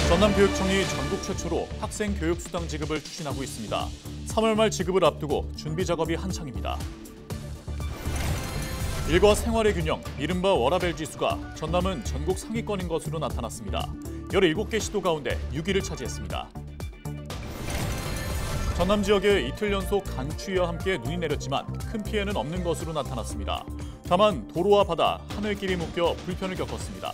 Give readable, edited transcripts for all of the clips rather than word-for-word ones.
전남교육청이 전국 최초로 학생 교육수당 지급을 추진하고 있습니다. 3월 말 지급을 앞두고 준비 작업이 한창입니다. 일과 생활의 균형, 이른바 워라밸 지수가 전남은 전국 상위권인 것으로 나타났습니다. 17개 시도 가운데 6위를 차지했습니다. 전남 지역에 이틀 연속 강추위와 함께 눈이 내렸지만 큰 피해는 없는 것으로 나타났습니다. 다만 도로와 바다, 하늘길이 묶여 불편을 겪었습니다.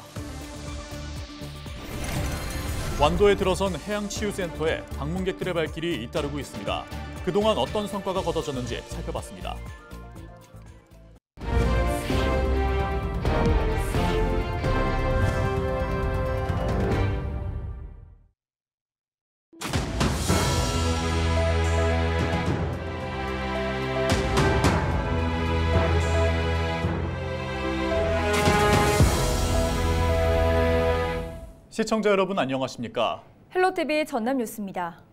완도에 들어선 해양치유센터에 방문객들의 발길이 잇따르고 있습니다. 그동안 어떤 성과가 거둬졌는지 살펴봤습니다. 시청자 여러분 안녕하십니까? 헬로티비 전남 뉴스입니다.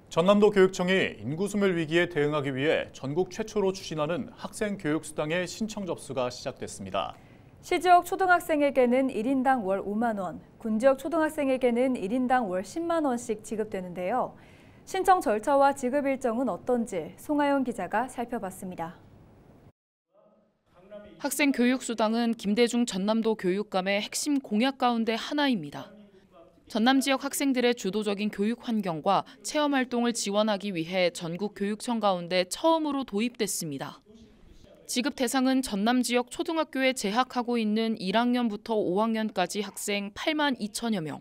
전남도 교육청이 인구 소멸 위기에 대응하기 위해 전국 최초로 추진하는 학생 교육수당의 신청 접수가 시작됐습니다. 시지역 초등학생에게는 1인당 월 5만 원, 군지역 초등학생에게는 1인당 월 10만 원씩 지급되는데요. 신청 절차와 지급 일정은 어떤지 송하영 기자가 살펴봤습니다. 학생 교육수당은 김대중 전남도 교육감의 핵심 공약 가운데 하나입니다. 전남 지역 학생들의 주도적인 교육 환경과 체험 활동을 지원하기 위해 전국 교육청 가운데 처음으로 도입됐습니다. 지급 대상은 전남 지역 초등학교에 재학하고 있는 1학년부터 5학년까지 학생 8만 2천여 명.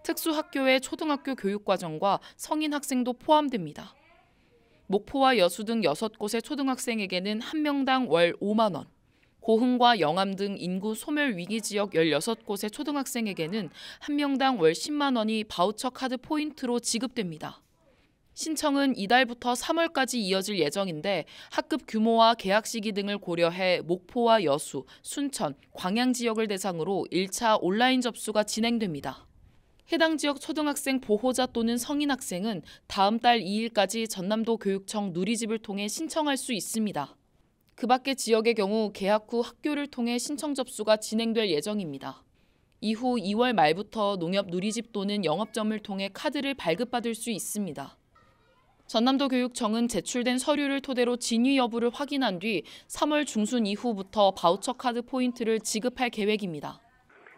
특수학교의 초등학교 교육과정과 성인 학생도 포함됩니다. 목포와 여수 등 6곳의 초등학생에게는 한 명당 월 5만 원. 고흥과 영암 등 인구 소멸 위기 지역 16곳의 초등학생에게는 한 명당 월 10만 원이 바우처 카드 포인트로 지급됩니다. 신청은 이달부터 3월까지 이어질 예정인데 학급 규모와 계약 시기 등을 고려해 목포와 여수, 순천, 광양 지역을 대상으로 1차 온라인 접수가 진행됩니다. 해당 지역 초등학생 보호자 또는 성인 학생은 다음 달 2일까지 전남도 교육청 누리집을 통해 신청할 수 있습니다. 그 밖의 지역의 경우 개학 후 학교를 통해 신청 접수가 진행될 예정입니다. 이후 2월 말부터 농협 누리집 또는 영업점을 통해 카드를 발급받을 수 있습니다. 전남도 교육청은 제출된 서류를 토대로 진위 여부를 확인한 뒤 3월 중순 이후부터 바우처 카드 포인트를 지급할 계획입니다.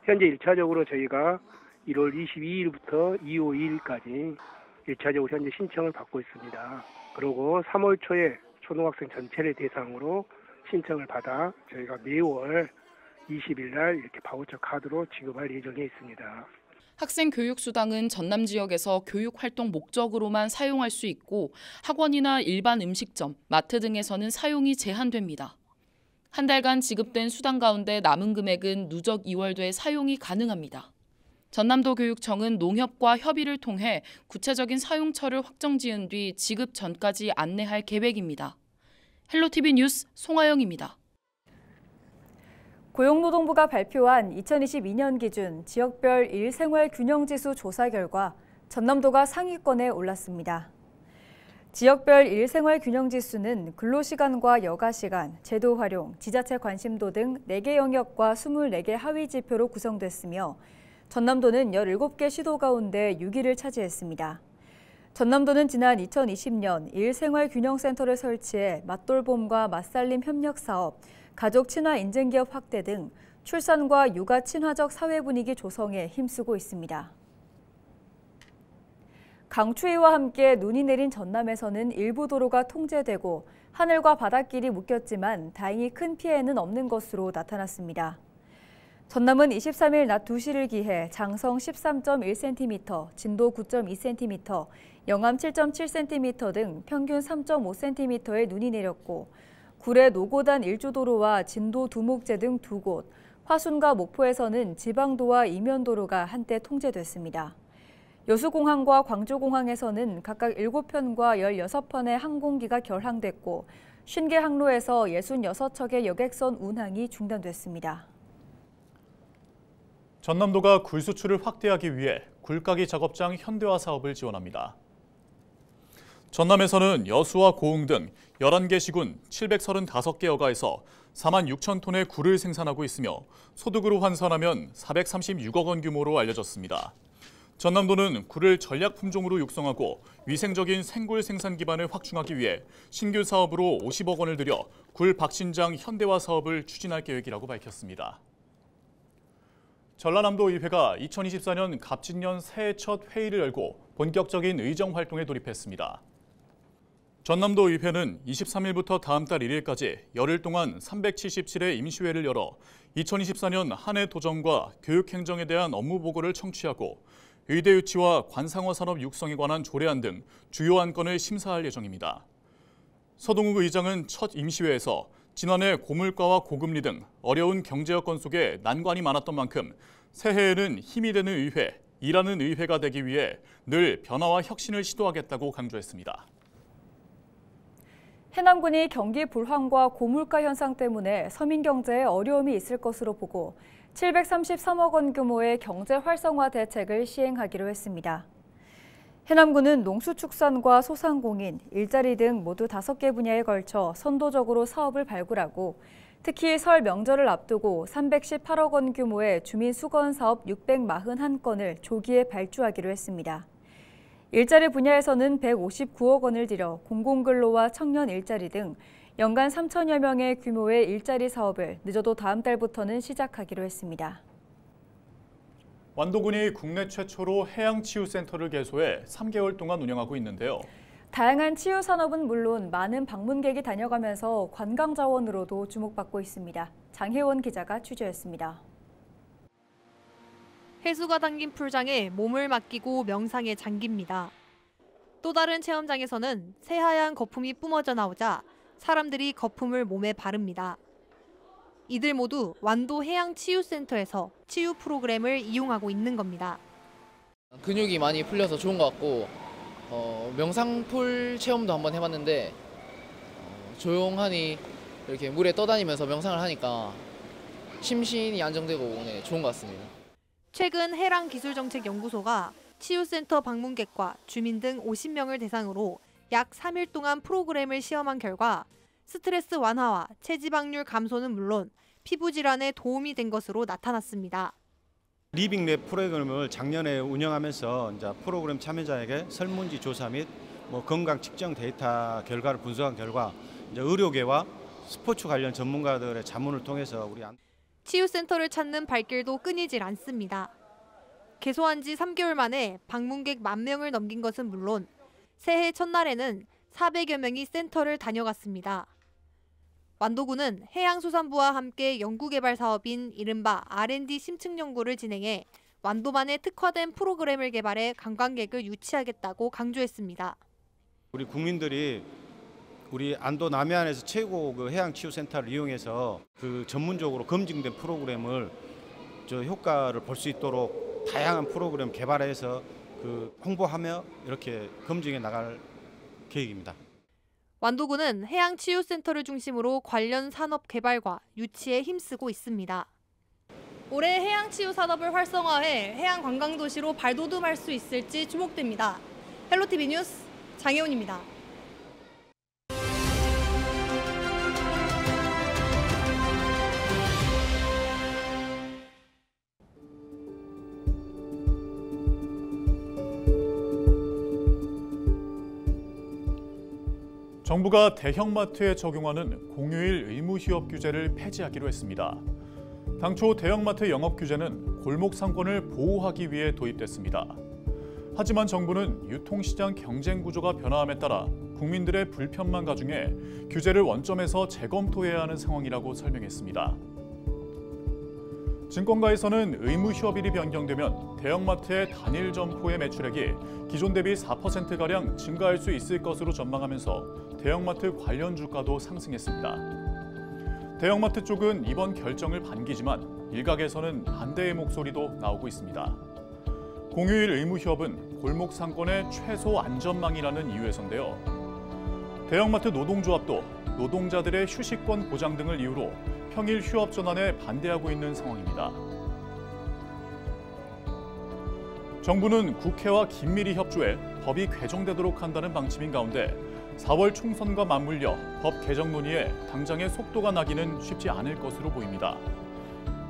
현재 1차적으로 저희가 1월 22일부터 2월 2일까지 1차적으로 현재 신청을 받고 있습니다. 그리고 3월 초에 초등학생 전체를 대상으로 신청을 받아 저희가 매월 20일 날 이렇게 바우처 카드로 지급할 예정에 있습니다. 학생 교육수당은 전남 지역에서 교육활동 목적으로만 사용할 수 있고 학원이나 일반 음식점, 마트 등에서는 사용이 제한됩니다. 한 달간 지급된 수당 가운데 남은 금액은 누적 이월돼 사용이 가능합니다. 전남도 교육청은 농협과 협의를 통해 구체적인 사용처를 확정 지은 뒤 지급 전까지 안내할 계획입니다. 헬로티비 뉴스 송하영입니다. 고용노동부가 발표한 2022년 기준 지역별 일생활균형지수 조사 결과 전남도가 상위권에 올랐습니다. 지역별 일생활균형지수는 근로시간과 여가시간, 제도 활용, 지자체 관심도 등 4개 영역과 24개 하위 지표로 구성됐으며 전남도는 17개 시도 가운데 6위를 차지했습니다. 전남도는 지난 2020년 일생활균형센터를 설치해 맞돌봄과 맞살림 협력사업, 가족 친화 인증기업 확대 등 출산과 육아 친화적 사회 분위기 조성에 힘쓰고 있습니다. 강추위와 함께 눈이 내린 전남에서는 일부 도로가 통제되고 하늘과 바닷길이 묶였지만 다행히 큰 피해는 없는 것으로 나타났습니다. 전남은 23일 낮 2시를 기해 장성 13.1cm, 진도 9.2cm, 영암 7.7cm 등 평균 3.5cm의 눈이 내렸고 구례 노고단 일주도로와 진도 두목제 등 2곳, 화순과 목포에서는 지방도와 이면도로가 한때 통제됐습니다. 여수공항과 광주공항에서는 각각 7편과 16편의 항공기가 결항됐고 50개 항로에서 66척의 여객선 운항이 중단됐습니다. 전남도가 굴 수출을 확대하기 위해 굴까기 작업장 현대화 사업을 지원합니다. 전남에서는 여수와 고흥 등 11개 시군 735개 여가에서 4만 6천 톤의 굴을 생산하고 있으며 소득으로 환산하면 436억 원 규모로 알려졌습니다. 전남도는 굴을 전략 품종으로 육성하고 위생적인 생굴 생산 기반을 확충하기 위해 신규 사업으로 50억 원을 들여 굴 박신장 현대화 사업을 추진할 계획이라고 밝혔습니다. 전라남도의회가 2024년 갑진년 새해 첫 회의를 열고 본격적인 의정 활동에 돌입했습니다. 전남도의회는 23일부터 다음 달 1일까지 열흘 동안 377회 임시회를 열어 2024년 한 해 도정과 교육행정에 대한 업무 보고를 청취하고 의대 유치와 관상어 산업 육성에 관한 조례안 등 주요 안건을 심사할 예정입니다. 서동욱 의장은 첫 임시회에서 지난해 고물가와 고금리 등 어려운 경제 여건 속에 난관이 많았던 만큼 새해에는 힘이 되는 의회, 일하는 의회가 되기 위해 늘 변화와 혁신을 시도하겠다고 강조했습니다. 해남군이 경기 불황과 고물가 현상 때문에 서민 경제에 어려움이 있을 것으로 보고 733억 원 규모의 경제 활성화 대책을 시행하기로 했습니다. 해남군은 농수축산과 소상공인, 일자리 등 모두 5개 분야에 걸쳐 선도적으로 사업을 발굴하고 특히 설 명절을 앞두고 318억 원 규모의 주민수건 사업 641건을 조기에 발주하기로 했습니다. 일자리 분야에서는 159억 원을 들여 공공근로와 청년 일자리 등 연간 3천여 명의 규모의 일자리 사업을 늦어도 다음 달부터는 시작하기로 했습니다. 완도군이 국내 최초로 해양치유센터를 개소해 3개월 동안 운영하고 있는데요. 다양한 치유 산업은 물론 많은 방문객이 다녀가면서 관광 자원으로도 주목받고 있습니다. 장혜원 기자가 취재했습니다. 해수가 담긴 풀장에 몸을 맡기고 명상에 잠깁니다. 또 다른 체험장에서는 새하얀 거품이 뿜어져 나오자 사람들이 거품을 몸에 바릅니다. 이들 모두 완도 해양치유센터에서 치유 프로그램을 이용하고 있는 겁니다. 근육이 많이 풀려서 좋은 것 같고 명상풀 체험도 한번 해봤는데 조용하니 이렇게 물에 떠다니면서 명상을 하니까 심신이 안정되고 네, 좋은 것 같습니다. 최근 해랑기술정책연구소가 치유센터 방문객과 주민 등 50명을 대상으로 약 3일 동안 프로그램을 시험한 결과 스트레스 완화와 체지방률 감소는 물론 피부 질환에 도움이 된 것으로 나타났습니다. 리빙랩 프로그램을 작년에 운영하면서 이제 프로그램 참여자에게 설문지 조사 및 건강 측정 데이터 결과를 분석한 결과 이제 의료계와 스포츠 관련 전문가들의 자문을 통해서 치유센터를 찾는 발길도 끊이질 않습니다. 개소한 지 3개월 만에 방문객 10,000명을 넘긴 것은 물론 새해 첫날에는 400여 명이 센터를 다녀갔습니다. 완도군은 해양수산부와 함께 연구개발 사업인 이른바 R&D 심층 연구를 진행해 완도만의 특화된 프로그램을 개발해 관광객을 유치하겠다고 강조했습니다. 우리 국민들이 우리 안도 남해안에서 최고 해양치유센터를 이용해서 전문적으로 검증된 프로그램을 효과를 볼 수 있도록 다양한 프로그램 개발해서 홍보하며 이렇게 검증해 나갈 계획입니다. 완도군은 해양치유센터를 중심으로 관련 산업 개발과 유치에 힘쓰고 있습니다. 올해 해양치유 산업을 활성화해 해양 관광도시로 발돋움할 수 있을지 주목됩니다. 헬로티비 뉴스 장혜원입니다. 정부가 대형마트에 적용하는 공휴일 의무 휴업 규제를 폐지하기로 했습니다. 당초 대형마트 영업 규제는 골목 상권을 보호하기 위해 도입됐습니다. 하지만 정부는 유통시장 경쟁 구조가 변화함에 따라 국민들의 불편만 가중해 규제를 원점에서 재검토해야 하는 상황이라고 설명했습니다. 증권가에서는 의무 휴업일이 변경되면 대형마트의 단일 점포의 매출액이 기존 대비 4%가량 증가할 수 있을 것으로 전망하면서 대형마트 관련 주가도 상승했습니다. 대형마트 쪽은 이번 결정을 반기지만 일각에서는 반대의 목소리도 나오고 있습니다. 공휴일 의무 휴업은 골목 상권의 최소 안전망이라는 이유에서인데요. 대형마트 노동조합도 노동자들의 휴식권 보장 등을 이유로 평일 휴업 전환에 반대하고 있는 상황입니다. 정부는 국회와 긴밀히 협조해 법이 개정되도록 한다는 방침인 가운데 4월 총선과 맞물려 법 개정 논의에 당장의 속도가 나기는 쉽지 않을 것으로 보입니다.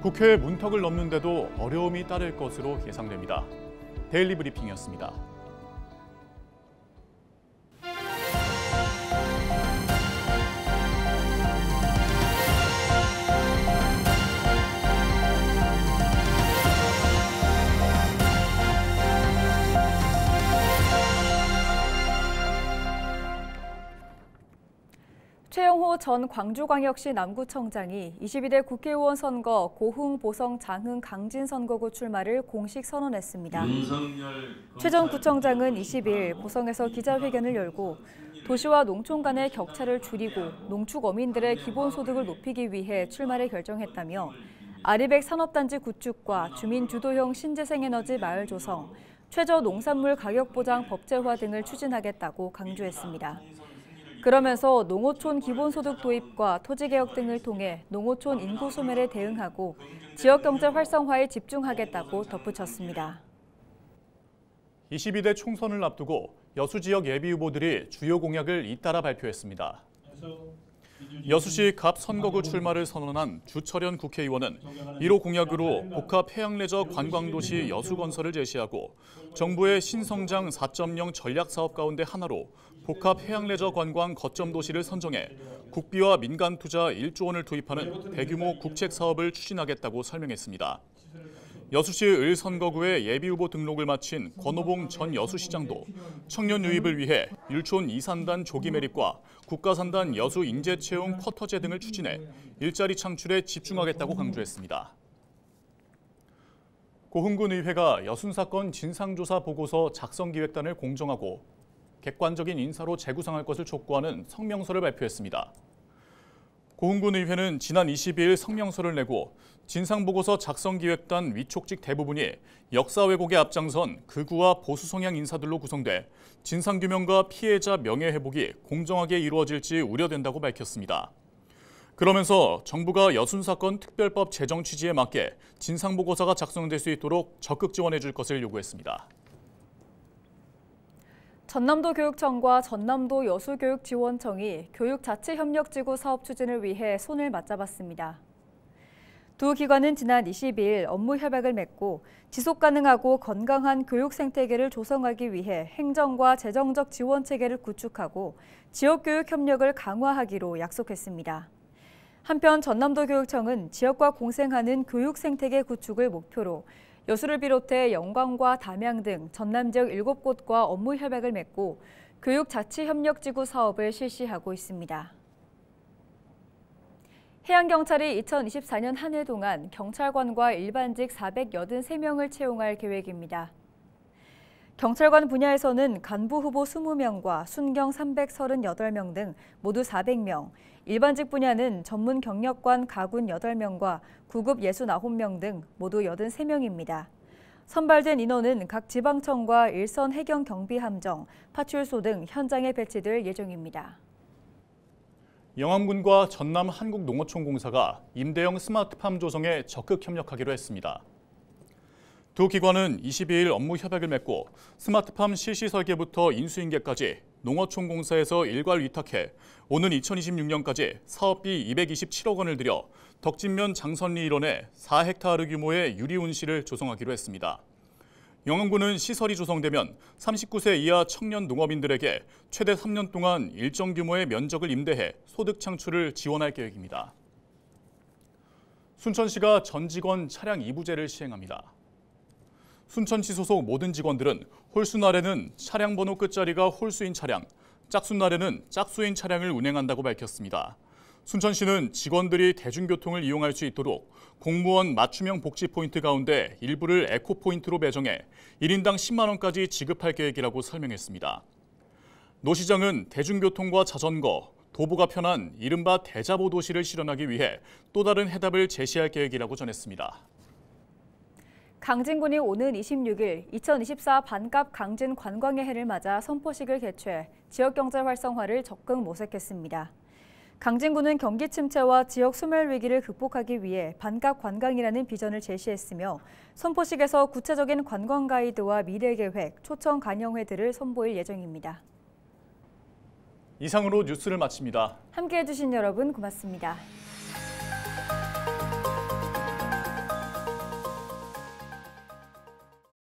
국회의 문턱을 넘는데도 어려움이 따를 것으로 예상됩니다. 데일리 브리핑이었습니다. 최영호 전 광주광역시 남구청장이 22대 국회의원 선거 고흥, 보성, 장흥, 강진 선거구 출마를 공식 선언했습니다. 최 전 구청장은 20일 보성에서 기자회견을 열고 도시와 농촌 간의 격차를 줄이고 농축 어민들의 기본소득을 높이기 위해 출마를 결정했다며 아리백 산업단지 구축과 주민 주도형 신재생에너지 마을 조성, 최저 농산물 가격 보장 법제화 등을 추진하겠다고 강조했습니다. 그러면서 농어촌 기본소득 도입과 토지개혁 등을 통해 농어촌 인구 소멸에 대응하고 지역경제 활성화에 집중하겠다고 덧붙였습니다. 22대 총선을 앞두고 여수 지역 예비후보들이 주요 공약을 잇따라 발표했습니다. 여수시 갑 선거구 출마를 선언한 주철현 국회의원은 1호 공약으로 복합 해양레저 관광도시 여수건설을 제시하고 정부의 신성장 4.0 전략사업 가운데 하나로 복합 해양레저 관광 거점 도시를 선정해 국비와 민간 투자 1조 원을 투입하는 대규모 국책 사업을 추진하겠다고 설명했습니다. 여수시 을 선거구의 예비후보 등록을 마친 권오봉 전 여수시장도 청년 유입을 위해 율촌 이산단 조기 매립과 국가산단 여수 인재채용 쿼터제 등을 추진해 일자리 창출에 집중하겠다고 강조했습니다. 고흥군 의회가 여순 사건 진상조사 보고서 작성 기획단을 공정하고 객관적인 인사로 재구성할 것을 촉구하는 성명서를 발표했습니다. 고흥군 의회는 지난 22일 성명서를 내고 진상보고서 작성기획단 위촉직 대부분이 역사 왜곡에 앞장선 극우와 보수 성향 인사들로 구성돼 진상규명과 피해자 명예회복이 공정하게 이루어질지 우려된다고 밝혔습니다. 그러면서 정부가 여순 사건 특별법 제정 취지에 맞게 진상보고서가 작성될 수 있도록 적극 지원해 줄 것을 요구했습니다. 전남도 교육청과 전남도 여수교육지원청이 교육자치협력지구 사업 추진을 위해 손을 맞잡았습니다. 두 기관은 지난 22일 업무 협약을 맺고 지속가능하고 건강한 교육 생태계를 조성하기 위해 행정과 재정적 지원 체계를 구축하고 지역교육 협력을 강화하기로 약속했습니다. 한편 전남도 교육청은 지역과 공생하는 교육 생태계 구축을 목표로 여수를 비롯해 영광과 담양 등 전남 지역 7곳과 업무 협약을 맺고 교육자치협력지구 사업을 실시하고 있습니다. 해양경찰이 2024년 한 해 동안 경찰관과 일반직 483명을 채용할 계획입니다. 경찰관 분야에서는 간부 후보 20명과 순경 338명 등 모두 400명, 일반직 분야는 전문 경력관 가군 8명과 구급 69명 등 모두 83명입니다. 선발된 인원은 각 지방청과 일선 해경경비함정, 파출소 등 현장에 배치될 예정입니다. 영암군과 전남 한국농어촌공사가 임대형 스마트팜 조성에 적극 협력하기로 했습니다. 두 기관은 22일 업무 협약을 맺고 스마트팜 실시 설계부터 인수인계까지 농어촌공사에서 일괄 위탁해 오는 2026년까지 사업비 227억 원을 들여 덕진면 장선리 일원에 4헥타르 규모의 유리온실을 조성하기로 했습니다. 영암군은 시설이 조성되면 39세 이하 청년 농업인들에게 최대 3년 동안 일정 규모의 면적을 임대해 소득 창출을 지원할 계획입니다. 순천시가 전 직원 차량 이부제를 시행합니다. 순천시 소속 모든 직원들은 홀수날에는 차량 번호 끝자리가 홀수인 차량, 짝수날에는 짝수인 차량을 운행한다고 밝혔습니다. 순천시는 직원들이 대중교통을 이용할 수 있도록 공무원 맞춤형 복지 포인트 가운데 일부를 에코포인트로 배정해 1인당 10만 원까지 지급할 계획이라고 설명했습니다. 노 시장은 대중교통과 자전거, 도보가 편한 이른바 대자보 도시를 실현하기 위해 또 다른 해답을 제시할 계획이라고 전했습니다. 강진군이 오는 26일 2024 반갑 강진 관광의 해를 맞아 선포식을 개최해 지역경제 활성화를 적극 모색했습니다. 강진구는 경기 침체와 지역 소멸 위기를 극복하기 위해 반값 관광이라는 비전을 제시했으며 선포식에서 구체적인 관광 가이드와 미래 계획, 초청 간영회들을 선보일 예정입니다. 이상으로 뉴스를 마칩니다. 함께해 주신 여러분 고맙습니다.